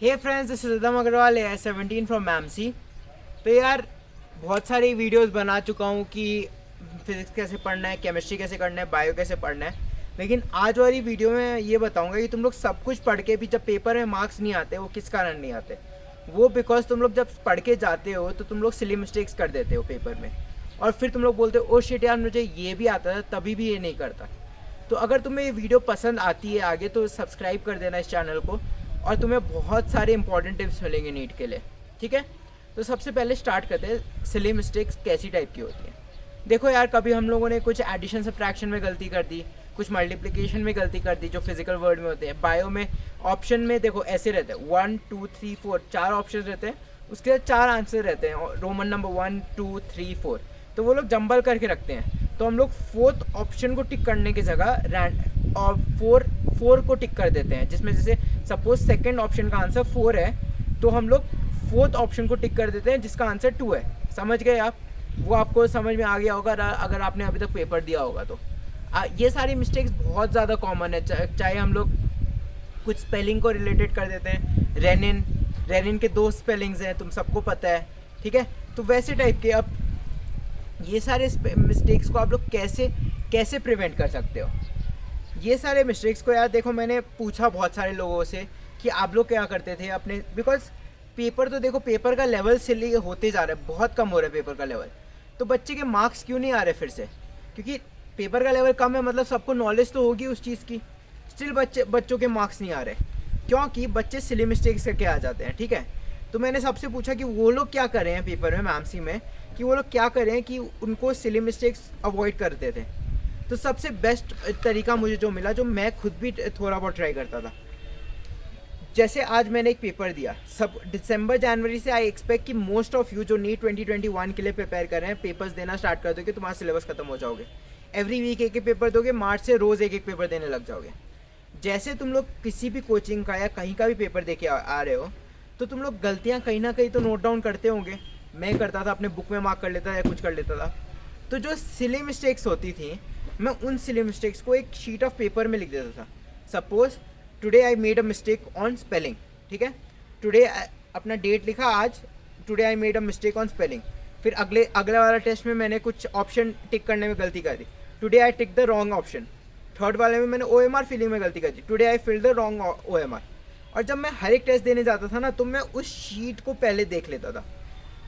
Hey friends, this is Adam Agrawal AI-17 from मैमसी। तो यार बहुत सारी वीडियोस बना चुका हूँ कि फिजिक्स कैसे पढ़ना है, केमिस्ट्री कैसे करना है, बायो कैसे पढ़ना है। लेकिन आज वाली वीडियो में ये बताऊंगा कि तुम लोग सब कुछ पढ़ के भी जब पेपर में मार्क्स नहीं आते, वो किस कारण नहीं आते। वो बिकॉज तुम लोग जब पढ़ के जाते हो तो तुम लोग सिली मिस्टेक्स कर देते हो पेपर में, और फिर तुम लोग बोलते हो ओ शिट यार मुझे ये भी आता था तभी भी ये नहीं करता। तो अगर तुम्हें ये वीडियो पसंद आती है आगे तो सब्सक्राइब कर देना इस चैनल को, और तुम्हें बहुत सारे इंपॉर्टेंट टिप्स मिलेंगे नीट के लिए। ठीक है, तो सबसे पहले स्टार्ट करते हैं सिली मिस्टेक्स कैसी टाइप की होती है। देखो यार, कभी हम लोगों ने कुछ एडिशन सब्ट्रैक्शन में गलती कर दी, कुछ मल्टीप्लिकेशन में गलती कर दी जो फिजिकल वर्ड में होते हैं। बायो में ऑप्शन में देखो ऐसे रहते हैं 1 2 3 4, 4 ऑप्शन रहते हैं, उसके बाद 4 आंसर रहते हैं रोमन नंबर 1 2 3 4। तो वो लोग जंबल करके रखते हैं, तो हम लोग फोर्थ ऑप्शन को टिक करने की जगह और फोर को टिक कर देते हैं, जिसमें जैसे सपोज सेकंड ऑप्शन का आंसर 4 है तो हम लोग फोर्थ ऑप्शन को टिक कर देते हैं जिसका आंसर 2 है। समझ गए आप? वो आपको समझ में आ गया होगा अगर आपने अभी तक पेपर दिया होगा तो। ये सारी मिस्टेक्स बहुत ज़्यादा कॉमन है। चाहे हम लोग कुछ स्पेलिंग को रिलेटेड कर देते हैं, रेनिन के 2 स्पेलिंग्स हैं, तुम सबको पता है। ठीक है, तो वैसे टाइप के अब ये सारे मिस्टेक्स को आप लोग कैसे प्रिवेंट कर सकते हो। ये सारे मिस्टेक्स को यार देखो, मैंने पूछा बहुत सारे लोगों से कि आप लोग क्या करते थे अपने, बिकॉज पेपर तो देखो पेपर का लेवल सिली होते जा रहा है, बहुत कम हो रहा है पेपर का लेवल। तो बच्चे के मार्क्स क्यों नहीं आ रहे फिर से? क्योंकि पेपर का लेवल कम है, मतलब सबको नॉलेज तो होगी उस चीज़ की, स्टिल बच्चों के मार्क्स नहीं आ रहे क्योंकि बच्चे सिली मिस्टेक्स करके आ जाते हैं। ठीक है, तो मैंने सबसे पूछा कि वो लोग क्या कर रहे हैं पेपर में मैमसी में, कि वो लोग क्या करें कि उनको सिली मिस्टेक्स अवॉइड करते थे। तो सबसे बेस्ट तरीका मुझे जो मिला, जो मैं खुद भी थोड़ा बहुत ट्राई करता था, जैसे आज मैंने एक पेपर दिया, सब दिसंबर जनवरी से आई एक्सपेक्ट कि मोस्ट ऑफ यू जो नीट 2021 के लिए प्रिपेयर कर रहे हैं पेपर्स देना स्टार्ट कर दोगे, तुम्हारा सिलेबस खत्म हो जाओगे। एवरी वीक एक एक पेपर दोगे, मार्च से रोज़ एक एक पेपर देने लग जाओगे। जैसे तुम लोग किसी भी कोचिंग का या कहीं का भी पेपर दे के आ रहे हो तो तुम लोग गलतियाँ कहीं ना कहीं तो नोट डाउन करते होंगे। मैं करता था, अपने बुक में मार्क कर लेता था या कुछ कर लेता था। तो जो सिली मिस्टेक्स होती थी, मैं उन सिली मिस्टेक्स को एक शीट ऑफ पेपर में लिख देता था। Suppose today I made a mistake on spelling. ठीक है, टुडे अपना डेट लिखा आज, today I made a mistake on spelling. फिर अगले वाला टेस्ट में मैंने कुछ ऑप्शन टिक करने में गलती कर दी, today I tick the wrong option. Third वाले में मैंने OMR फिलिंग में गलती कर दी, today I fill the wrong OMR। और जब मैं हर एक टेस्ट देने जाता था ना, तो मैं उस शीट को पहले देख लेता था,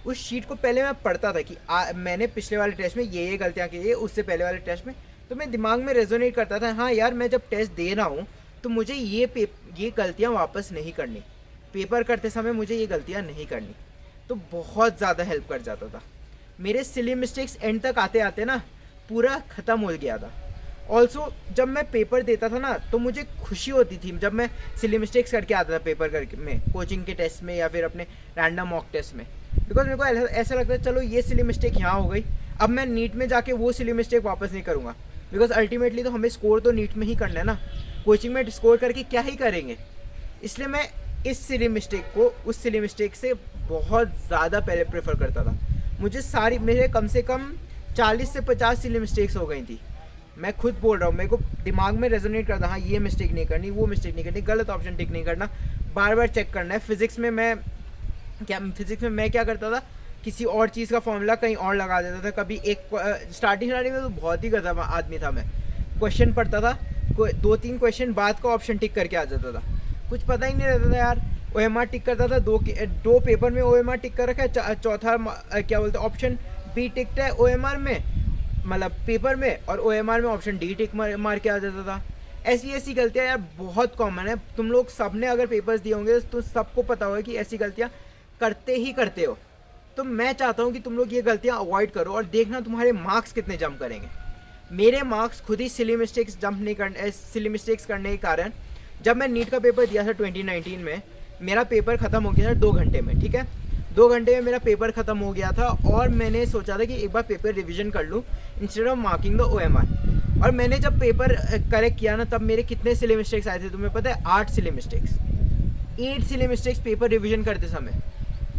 उस शीट को पहले मैं पढ़ता था कि मैंने पिछले वाले टेस्ट में ये गलतियाँ की है, उससे पहले वाले टेस्ट में। तो मैं दिमाग में रेजोनेट करता था, हाँ यार मैं जब टेस्ट दे रहा हूँ तो मुझे ये गलतियाँ वापस नहीं करनी, पेपर करते समय मुझे ये गलतियाँ नहीं करनी। तो बहुत ज़्यादा हेल्प कर जाता था। मेरे सिली मिस्टेक्स एंड तक आते आते ना पूरा ख़त्म हो गया था। ऑल्सो जब मैं पेपर देता था ना तो मुझे खुशी होती थी जब मैं सिली मिस्टेक्स करके आता था पेपर करके में, कोचिंग के टेस्ट में या फिर अपने रैंडम मॉक टेस्ट में। बिकॉज मेरे को ऐसा लगता है चलो ये सिली मिस्टेक यहाँ हो गई, अब मैं नीट में जाके वो सिली मिस्टेक वापस नहीं करूँगा। बिकॉज अल्टीमेटली तो हमें स्कोर तो नीट में ही करना है ना, कोचिंग में स्कोर करके क्या ही करेंगे। इसलिए मैं इस सिली मिस्टेक को उस सिली मिस्टेक से बहुत ज़्यादा पहले प्रेफर करता था। मुझे मेरे कम से कम 40 से 50 सिली मिस्टेक्स हो गई थी। मैं खुद बोल रहा हूँ, मेरे को दिमाग में रेजोनेट करता, हाँ ये मिस्टेक नहीं करनी, वो मिस्टेक नहीं करनी, गलत ऑप्शन टिक नहीं करना, बार बार चेक करना है। फिजिक्स में मैं क्या करता था, किसी और चीज़ का फॉर्मूला कहीं और लगा देता था। कभी स्टार्टिंग में तो बहुत ही गधा आदमी था मैं, क्वेश्चन पढ़ता था, 2-3 क्वेश्चन बाद का ऑप्शन टिक करके आ जाता था, कुछ पता ही नहीं रहता था यार। OMR टिक करता था, दो पेपर में OMR टिक कर रखा है, चौथा क्या बोलते हैं ऑप्शन B टिकट है OMR में, मतलब पेपर में, और OMR में ऑप्शन D टिक मार के आ जाता था। ऐसी गलतियाँ यार बहुत कॉमन है। तुम लोग सबने अगर पेपर्स दिए होंगे तो सबको पता होगा कि ऐसी गलतियाँ करते हो। तो मैं चाहता हूँ कि तुम लोग ये गलतियाँ अवॉइड करो और देखना तुम्हारे मार्क्स कितने जंप करेंगे। मेरे मार्क्स खुद ही सिली मिस्टेक्स करने के कारण, जब मैं नीट का पेपर दिया था 2019 में, मेरा पेपर ख़त्म हो गया था 2 घंटे में। ठीक है, 2 घंटे में मेरा पेपर ख़त्म हो गया था और मैंने सोचा था कि एक बार पेपर रिवीजन कर लूँ instead of marking the OMR। और मैंने जब पेपर करेक्ट किया ना, तब मेरे कितने सिली मिस्टेक्स आए थे तुम्हें पता है? 8 सिली मिस्टेक्स पेपर रिवीजन करते समय।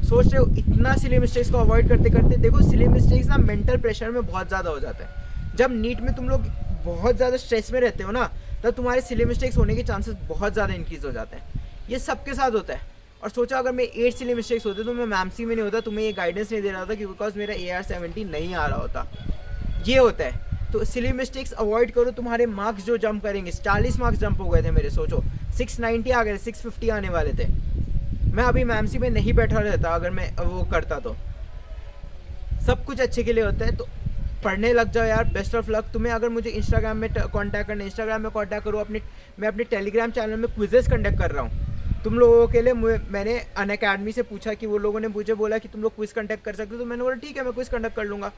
सोच रहे हो इतना सिली मिस्टेक्स को अवॉइड करते करते। देखो सिली मिस्टेक्स ना मेंटल प्रेशर में बहुत ज़्यादा हो जाता है। जब नीट में तुम लोग बहुत ज़्यादा स्ट्रेस में रहते हो ना, तब तुम्हारे सिली मिस्टेक्स होने के चांसेस बहुत ज़्यादा इंक्रीज़ हो जाते हैं। ये सबके साथ होता है। और सोचा अगर मैं 8 सिली मिस्टेक्स होते तो मैं मैमसी में नहीं होता, तुम्हें ये गाइडेंस नहीं दे रहा था, बिकॉज मेरा AR-70 नहीं आ रहा होता। ये होता है। तो सिली मिस्टेक्स अवॉइड करो, तुम्हारे मार्क्स जो जंप करेंगे, 40 मार्क्स जंप हो गए थे मेरे, सोचो 690 आ गए, 650 आने वाले थे। मैं अभी मैमसी में नहीं बैठा रहता अगर मैं वो करता तो। सब कुछ अच्छे के लिए होता है, तो पढ़ने लग जाओ यार। Best of luck. तुम्हें अगर मुझे इंस्टाग्राम में कांटेक्ट करना है, इंस्टाग्राम में कांटेक्ट करो। मैं अपने टेलीग्राम चैनल में क्विजेस कंडक्ट कर रहा हूँ तुम लोगों के लिए। मैंने अनअकैडमी से पूछा कि वो लोगों ने मुझे बोला कि तुम लोग क्विज कंडक्ट कर सकते हो, तो मैंने बोला ठीक है मैं क्विज कंडक्ट कर लूँगा।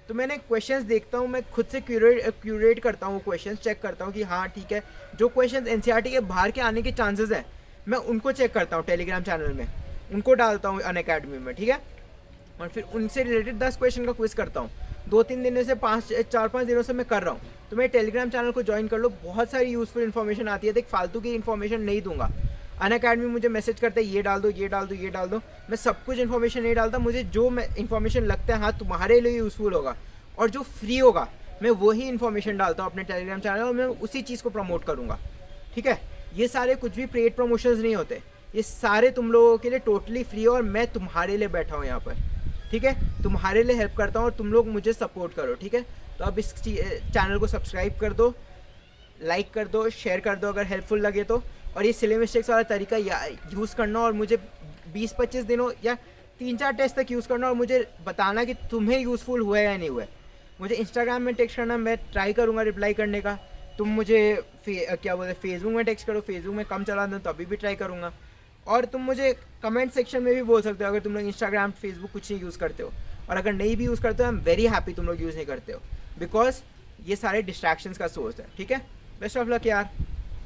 तो मैंने क्वेश्चंस देखता हूँ, मैं खुद से क्यूरेट करता हूँ क्वेश्चंस, चेक करता हूँ कि हाँ ठीक है, जो क्वेश्चंस एनसीईआरटी के बाहर के आने के चांसेस हैं मैं उनको चेक करता हूँ टेलीग्राम चैनल में, उनको डालता हूँ अनअकैडमी में, ठीक है। और फिर उनसे रिलेटेड 10 क्वेश्चन का क्विज करता हूँ। 2-3 दिनों से 4-5 दिनों से मैं कर रहा हूँ। तो मेरे टेलीग्राम चैनल को ज्वाइन कर लो, बहुत सारी यूज़फुल इन्फॉर्मेशन आती है। देख फालतू की इन्फॉर्मेशन नहीं दूंगा। अनअकैडमी मुझे मैसेज करते हैं ये डाल दो, ये डाल दो, ये डाल दो। मैं सब कुछ इन्फॉर्मेशन नहीं डालता, मुझे जो इन्फॉर्मेशन लगता है हाँ तुम्हारे लिए यूज़फुल होगा और जो फ्री होगा मैं वही इन्फॉर्मेशन डालता हूँ अपने टेलीग्राम चैनल, और मैं उसी चीज़ को प्रमोट करूँगा, ठीक है। ये सारे कुछ भी पेड प्रमोशंस नहीं होते, ये सारे तुम लोगों के लिए टोटली फ्री, और मैं तुम्हारे लिए बैठा हूँ यहाँ पर, ठीक है। तुम्हारे लिए हेल्प करता हूँ और तुम लोग मुझे सपोर्ट करो, ठीक है। तो अब इस चैनल को सब्सक्राइब कर दो, लाइक कर दो, शेयर कर दो अगर हेल्पफुल लगे तो। और ये सिली मिस्टेक्स वाला तरीका यूज़ करना और मुझे 20-25 दिनों या 3-4 टेस्ट तक यूज़ करना और मुझे बताना कि तुम्हें यूज़फुल हुआ है या नहीं हुआ है। मुझे इंस्टाग्राम में टेक्स्ट करना, मैं ट्राई करूँगा रिप्लाई करने का। तुम मुझे क्या बोलते हैं फेसबुक में टेक्स्ट करो, फेसबुक में कम चला दूँ तो अभी भी ट्राई करूँगा। और तुम मुझे कमेंट सेक्शन में भी बोल सकते हो अगर तुम लोग इंस्टाग्राम फेसबुक कुछ नहीं यूज़ करते हो, और अगर नहीं भी यूज़ करते हो आई एम वेरी हैप्पी तुम लोग यूज़ नहीं करते हो, बिकॉज ये सारे डिस्ट्रैक्शंस का सोर्स है, ठीक है। बेस्ट ऑफ लक यार।